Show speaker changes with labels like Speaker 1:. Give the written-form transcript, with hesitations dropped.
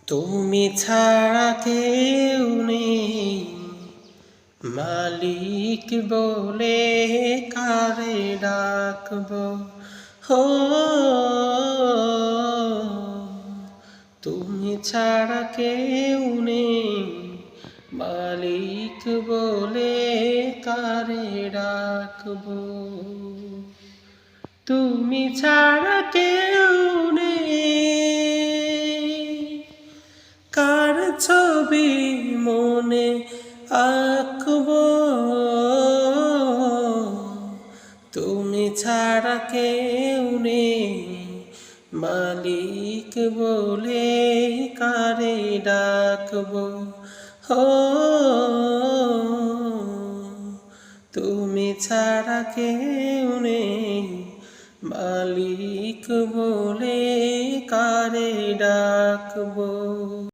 Speaker 1: তুমি ছাড়া কেউ নেই, মালিক বলে কারে ডাকবো। হো, তুমি ছাড়া কেউ নেই, মালিক বলে কারে ডাকবো। তুমি ছাড়া কেউ নেই, কার ছবি মনে আঁকবো। তুমি ছাড়া কেউ নেই, মালিক বলে কারে ডাকবো। হো, তুমি ছাড়া কেউ নেই, মালিক বলে কারে ডাকবো।